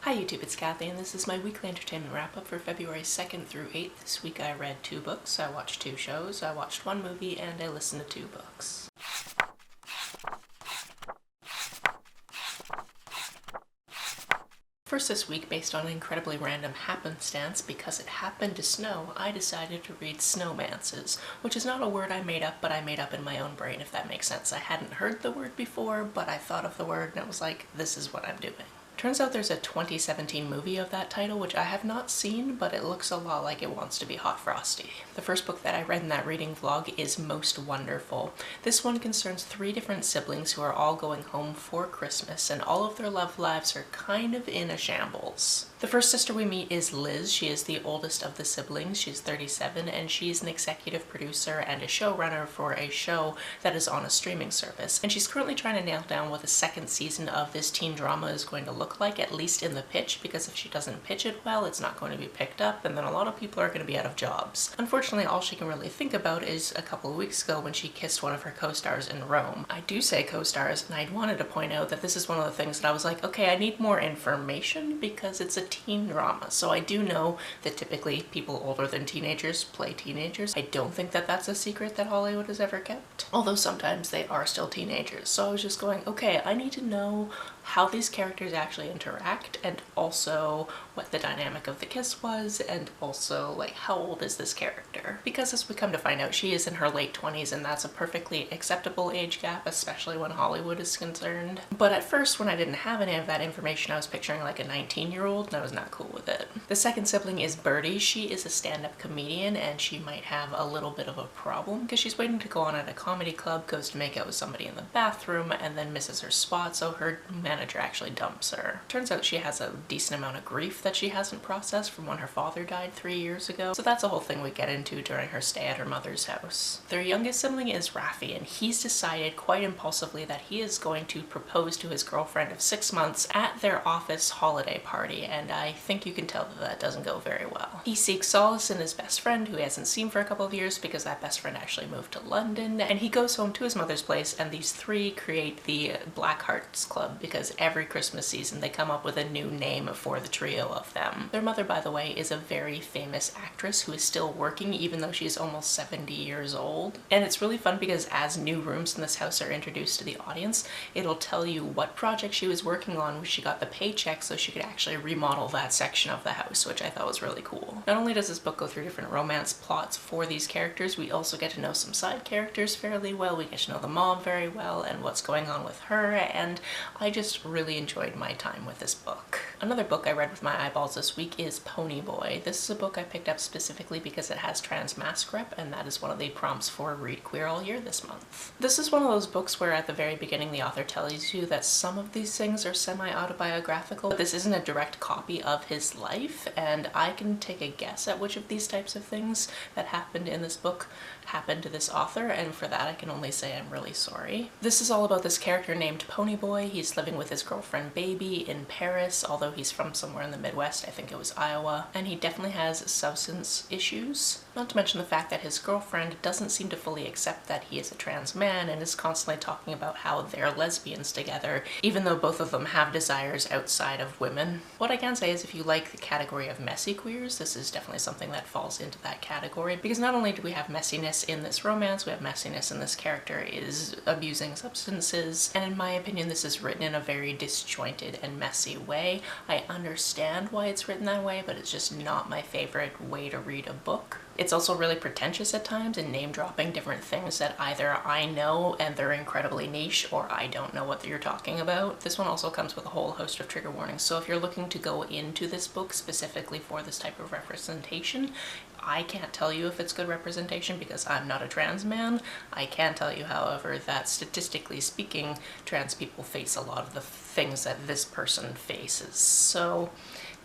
Hi YouTube, it's Kathy, and this is my weekly entertainment wrap-up for February 2nd through 8th. This week I read 2 books, I watched 2 shows, I watched 1 movie, and I listened to 2 books. First this week, based on an incredibly random happenstance, because it happened to snow, I decided to read Snowmances, which is not a word I made up, but I made up in my own brain, if that makes sense. I hadn't heard the word before, but I thought of the word and I was like, this is what I'm doing. Turns out there's a 2017 movie of that title, which I have not seen, but it looks a lot like it wants to be Hot Frosty. The first book that I read in that reading vlog is Most Wonderful. This one concerns 3 different siblings who are all going home for Christmas, and all of their love lives are kind of in a shambles. The first sister we meet is Liz. She is the oldest of the siblings. She's 37, and she's an executive producer and a showrunner for a show that is on a streaming service. And she's currently trying to nail down what the 2nd season of this teen drama is going to look like, at least in the pitch, because if she doesn't pitch it well, it's not going to be picked up, and then a lot of people are going to be out of jobs. Unfortunately, all she can really think about is a couple of weeks ago when she kissed one of her co-stars in Rome. I do say co-stars, and I wanted to point out that this is one of the things that I was like, okay, I need more information because it's a teen drama. So I do know that typically people older than teenagers play teenagers. I don't think that that's a secret that Hollywood has ever kept, although sometimes they are still teenagers. So I was just going, okay, I need to know how these characters actually interact, and also what the dynamic of the kiss was, and also like how old is this character, because as we come to find out, she is in her late 20s, and that's a perfectly acceptable age gap, especially when Hollywood is concerned. But at first, when I didn't have any of that information, I was picturing like a 19-year-old, and I was not cool with it. The second sibling is Birdie. She is a stand-up comedian, and she might have a little bit of a problem because she's waiting to go on at a comedy club, goes to make out with somebody in the bathroom, and then misses her spot, so her manager actually dumps her. Turns out she has a decent amount of grief that she hasn't processed from when her father died 3 years ago, so that's a whole thing we get into during her stay at her mother's house. Their youngest sibling is Raffi, and he's decided quite impulsively that he is going to propose to his girlfriend of 6 months at their office holiday party, and I think you can tell that that doesn't go very well. He seeks solace in his best friend, who he hasn't seen for a couple of years because that best friend actually moved to London, and he goes home to his mother's place, and these 3 create the Black Hearts Club because every Christmas season they come up with a new name for the trio of them. Their mother, by the way, is a very famous actress who is still working even though she's almost 70 years old. And it's really fun because as new rooms in this house are introduced to the audience, it'll tell you what project she was working on when she got the paycheck so she could actually remodel that section of the house, which I thought was really cool. Not only does this book go through different romance plots for these characters, we also get to know some side characters fairly well. We get to know the mom very well and what's going on with her, and I just really enjoyed my time with this book. Another book I read with my eyeballs this week is Ponyboy. This is a book I picked up specifically because it has trans mask rep, and that is one of the prompts for Read Queer All Year this month. This is one of those books where at the very beginning the author tells you that some of these things are semi-autobiographical, but this isn't a direct copy of his life, and I can take a guess at which of these types of things that happened in this book happened to this author, and for that I can only say I'm really sorry. This is all about this character named Ponyboy. He's living with his girlfriend Baby in Paris, although he's from somewhere in the Midwest, I think it was Iowa, and he definitely has substance issues. Not to mention the fact that his girlfriend doesn't seem to fully accept that he is a trans man and is constantly talking about how they're lesbians together, even though both of them have desires outside of women. What I can say is if you like the category of messy queers, this is definitely something that falls into that category, because not only do we have messiness in this romance, we have messiness in this character is abusing substances, and in my opinion this is written in a very disjointed and messy way. I understand why it's written that way, but it's just not my favorite way to read a book. It's also really pretentious at times and name-dropping different things that either I know and they're incredibly niche, or I don't know what you're talking about. This one also comes with a whole host of trigger warnings, so if you're looking to go into this book specifically for this type of representation, I can't tell you if it's good representation because I'm not a trans man. I can tell you, however, that statistically speaking, trans people face a lot of the things that this person faces. So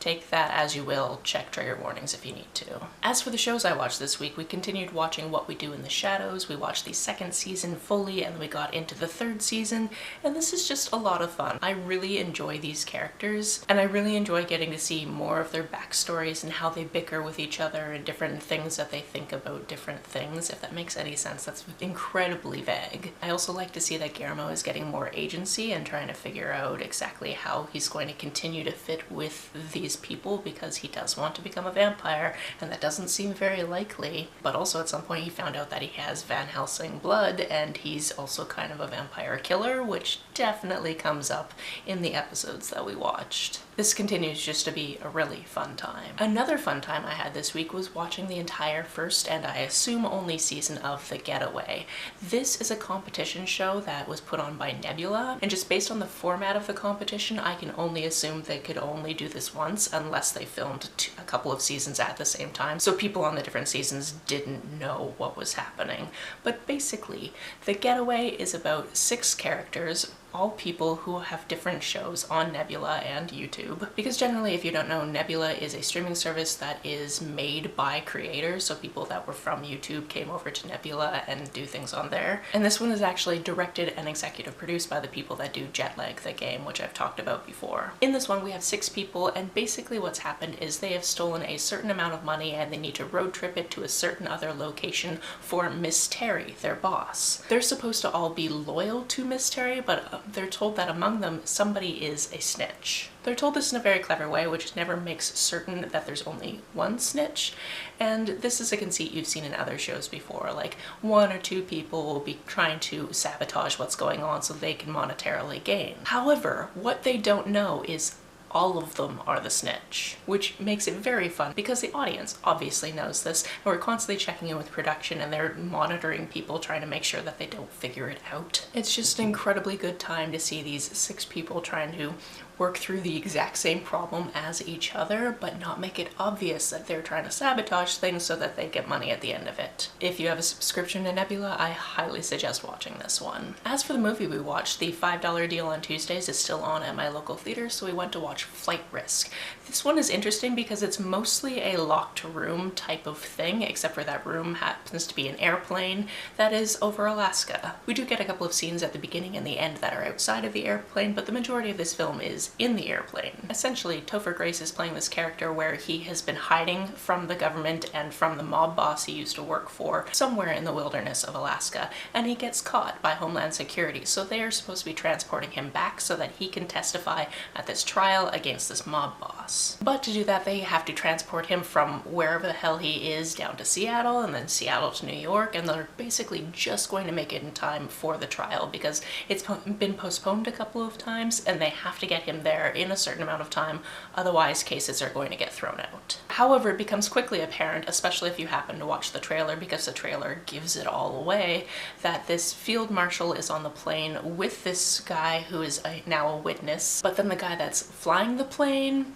take that as you will, check trigger warnings if you need to. As for the shows I watched this week, we continued watching What We Do in the Shadows, we watched the 2nd season fully, and we got into the 3rd season, and this is just a lot of fun. I really enjoy these characters, and I really enjoy getting to see more of their backstories and how they bicker with each other and different things that they think about different things, if that makes any sense. That's incredibly vague. I also like to see that Guillermo is getting more agency and trying to figure out out exactly how he's going to continue to fit with these people, because he does want to become a vampire, and that doesn't seem very likely. But also at some point he found out that he has Van Helsing blood, and he's also kind of a vampire killer, which definitely comes up in the episodes that we watched. This continues just to be a really fun time. Another fun time I had this week was watching the entire first, and I assume only, season of The Getaway. This is a competition show that was put on by Nebula, and just based on the format of the competition, I can only assume they could only do this once unless they filmed a couple of seasons at the same time, so people on the different seasons didn't know what was happening. But basically, The Getaway is about 6 characters, all people who have different shows on Nebula and YouTube. Because generally, if you don't know, Nebula is a streaming service that is made by creators, so people that were from YouTube came over to Nebula and do things on there. And this one is actually directed and executive produced by the people that do Jetlag the game, which I've talked about before. In this one we have 6 people, and basically what's happened is they have stolen a certain amount of money and they need to road trip it to a certain other location for Miss Terry, their boss. They're supposed to all be loyal to Miss Terry, but they're told that among them somebody is a snitch. They're told this in a very clever way, which never makes certain that there's only one snitch, and this is a conceit you've seen in other shows before, like 1 or 2 people will be trying to sabotage what's going on so they can monetarily gain. However, what they don't know is all of them are the snitch, which makes it very fun because the audience obviously knows this, and we're constantly checking in with production and they're monitoring people, trying to make sure that they don't figure it out. It's just an incredibly good time to see these 6 people trying to work through the exact same problem as each other, but not make it obvious that they're trying to sabotage things so that they get money at the end of it. If you have a subscription to Nebula, I highly suggest watching this one. As for the movie we watched, the $5 deal on Tuesdays is still on at my local theater, so we went to watch Flight Risk. This one is interesting because it's mostly a locked room type of thing, except for that room happens to be an airplane that is over Alaska. We do get a couple of scenes at the beginning and the end that are outside of the airplane, but the majority of this film is in the airplane. Essentially, Topher Grace is playing this character where he has been hiding from the government and from the mob boss he used to work for somewhere in the wilderness of Alaska, and he gets caught by Homeland Security, so they are supposed to be transporting him back so that he can testify at this trial against this mob boss. But to do that, they have to transport him from wherever the hell he is down to Seattle, and then Seattle to New York, and they're basically just going to make it in time for the trial because it's been postponed a couple of times and they have to get him there in a certain amount of time, otherwise cases are going to get thrown out. However, it becomes quickly apparent, especially if you happen to watch the trailer, because the trailer gives it all away, that this field marshal is on the plane with this guy who is now a witness, but then the guy that's flying the plane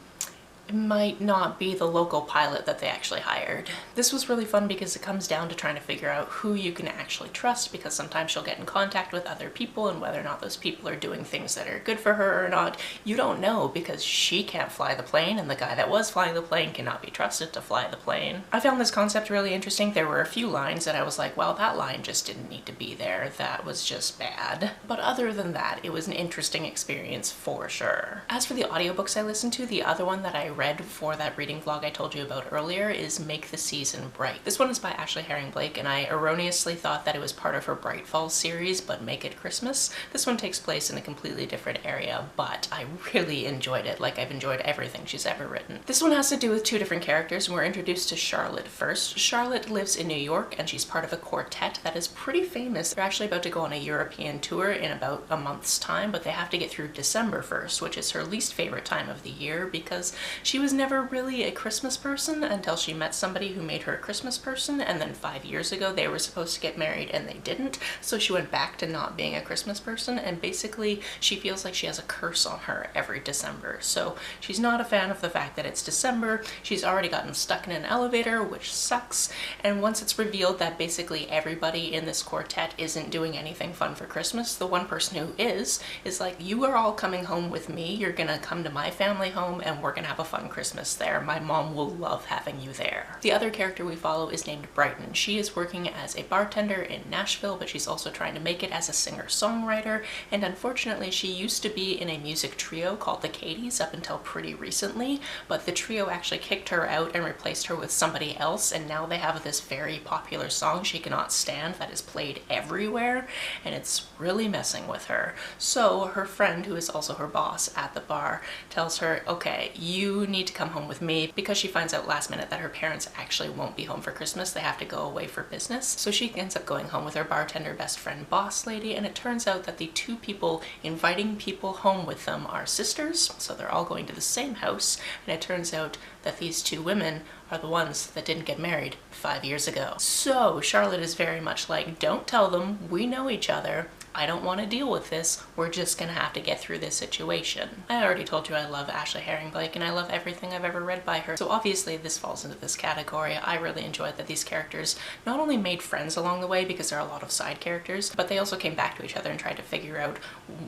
might not be the local pilot that they actually hired. This was really fun because it comes down to trying to figure out who you can actually trust, because sometimes she'll get in contact with other people and whether or not those people are doing things that are good for her or not, you don't know because she can't fly the plane and the guy that was flying the plane cannot be trusted to fly the plane. I found this concept really interesting. There were a few lines that I was like, well, that line just didn't need to be there. That was just bad. But other than that, it was an interesting experience for sure. As for the audiobooks I listened to, the other one that I read for that reading vlog I told you about earlier is Make the Season Bright. This one is by Ashley Herring Blake, and I erroneously thought that it was part of her Bright Falls series, but Make It Christmas. This one takes place in a completely different area, but I really enjoyed it, like I've enjoyed everything she's ever written. This one has to do with 2 different characters, and we're introduced to Charlotte first. Charlotte lives in New York, and she's part of a quartet that is pretty famous. They're actually about to go on a European tour in about a month's time, but they have to get through December first, which is her least favorite time of the year because she was never really a Christmas person until she met somebody who made her a Christmas person, and then 5 years ago they were supposed to get married and they didn't, so she went back to not being a Christmas person, and basically she feels like she has a curse on her every December. So she's not a fan of the fact that it's December. She's already gotten stuck in an elevator, which sucks, and once it's revealed that basically everybody in this quartet isn't doing anything fun for Christmas, the one person who is like, you are all coming home with me, you're gonna come to my family home and we're gonna have a fun Christmas there. My mom will love having you there. The other character we follow is named Brighton. She is working as a bartender in Nashville, but she's also trying to make it as a singer-songwriter, and unfortunately she used to be in a music trio called the Katies up until pretty recently, but the trio actually kicked her out and replaced her with somebody else, and now they have this very popular song she cannot stand that is played everywhere, and it's really messing with her. So her friend, who is also her boss at the bar, tells her, okay, you need to come home with me, because she finds out last minute that her parents actually won't be home for Christmas. They have to go away for business. So she ends up going home with her bartender best friend boss lady, and it turns out that the two people inviting people home with them are sisters, so they're all going to the same house, and it turns out that these two women are the ones that didn't get married 5 years ago. So Charlotte is very much like, don't tell them, we know each other. I don't want to deal with this. We're just gonna have to get through this situation. I already told you I love Ashley Herring-Blake and I love everything I've ever read by her. So obviously this falls into this category. I really enjoyed that these characters not only made friends along the way, because there are a lot of side characters, but they also came back to each other and tried to figure out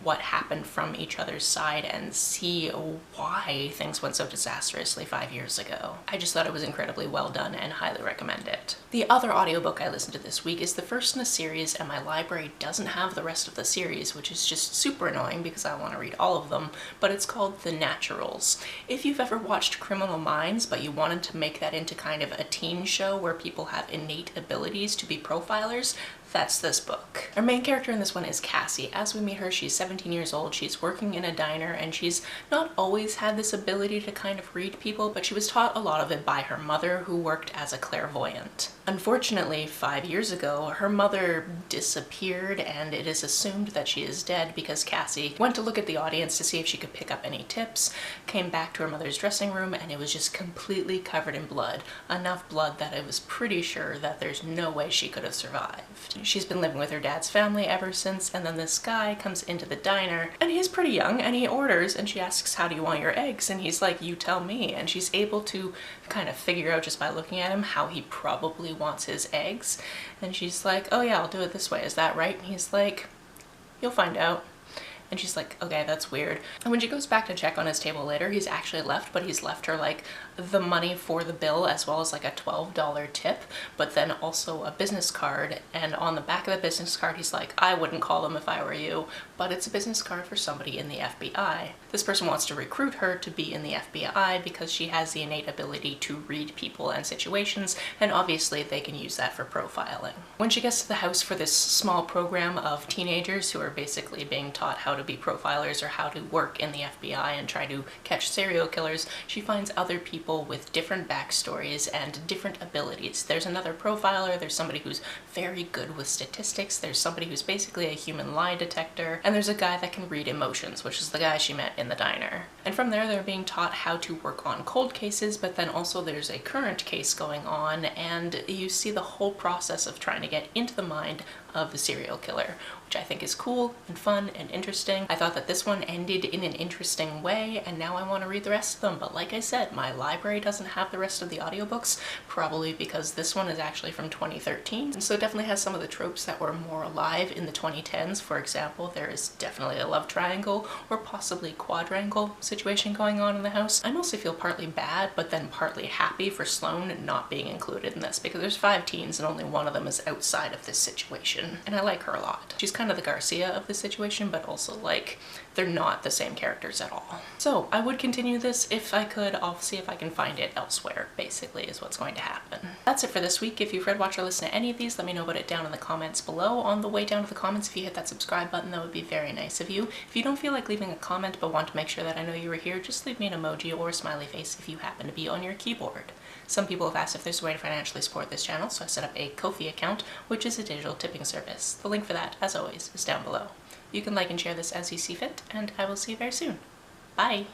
what happened from each other's side and see why things went so disastrously 5 years ago. I just thought it was incredibly well done and highly recommend it. The other audiobook I listened to this week is the first in a series, and my library doesn't have the rest of the series, which is just super annoying because I want to read all of them, but it's called The Naturals. If you've ever watched Criminal Minds but you wanted to make that into kind of a teen show where people have innate abilities to be profilers, that's this book. Our main character in this one is Cassie. As we meet her, she's 17 years old, she's working in a diner, and she's not always had this ability to kind of read people, but she was taught a lot of it by her mother, who worked as a clairvoyant. Unfortunately, 5 years ago, her mother disappeared, and it is assumed that she is dead because Cassie went to look at the audience to see if she could pick up any tips, came back to her mother's dressing room, and it was just completely covered in blood. Enough blood that I was pretty sure that there's no way she could have survived. She's been living with her dad's family ever since, and then this guy comes into the diner, and he's pretty young, and he orders, and she asks, how do you want your eggs? And he's like, you tell me. And she's able to kind of figure out just by looking at him how he probably wants his eggs. And she's like, oh yeah, I'll do it this way, is that right? And he's like, you'll find out. And she's like, okay, that's weird. And when she goes back to check on his table later, he's actually left, but he's left her like the money for the bill as well as like a $12 tip, but then also a business card. And on the back of the business card, he's like, I wouldn't call them if I were you, but it's a business card for somebody in the FBI. This person wants to recruit her to be in the FBI because she has the innate ability to read people and situations, and obviously they can use that for profiling. When she gets to the house for this small program of teenagers who are basically being taught how to be profilers or how to work in the FBI and try to catch serial killers, she finds other people with different backstories and different abilities. There's another profiler, there's somebody who's very good with statistics, there's somebody who's basically a human lie detector, and there's a guy that can read emotions, which is the guy she met in the diner. And from there, they're being taught how to work on cold cases, but then also there's a current case going on, and you see the whole process of trying to get into the mind of the serial killer, which I think is cool and fun and interesting. I thought that this one ended in an interesting way, and now I want to read the rest of them, but like I said, my library doesn't have the rest of the audiobooks, probably because this one is actually from 2013, and so it definitely has some of the tropes that were more alive in the 2010s. For example, there is definitely a love triangle or possibly quadrangle situation going on in the house. I mostly feel partly bad, but then partly happy for Sloane not being included in this, because there's 5 teens and only one of them is outside of this situation. And I like her a lot. She's kind of the Garcia of the situation, but also like they're not the same characters at all. So I would continue this if I could. I'll see if I can find it elsewhere, basically, is what's going to happen. That's it for this week. If you've read, watched, or listened to any of these, let me know about it down in the comments below. On the way down to the comments, if you hit that subscribe button, that would be very nice of you. If you don't feel like leaving a comment but want to make sure that I know you were here, just leave me an emoji or a smiley face if you happen to be on your keyboard. Some people have asked if there's a way to financially support this channel, so I set up a Ko-fi account, which is a digital tipping service. The link for that, as always, is down below. You can like and share this as you see fit, and I will see you very soon. Bye!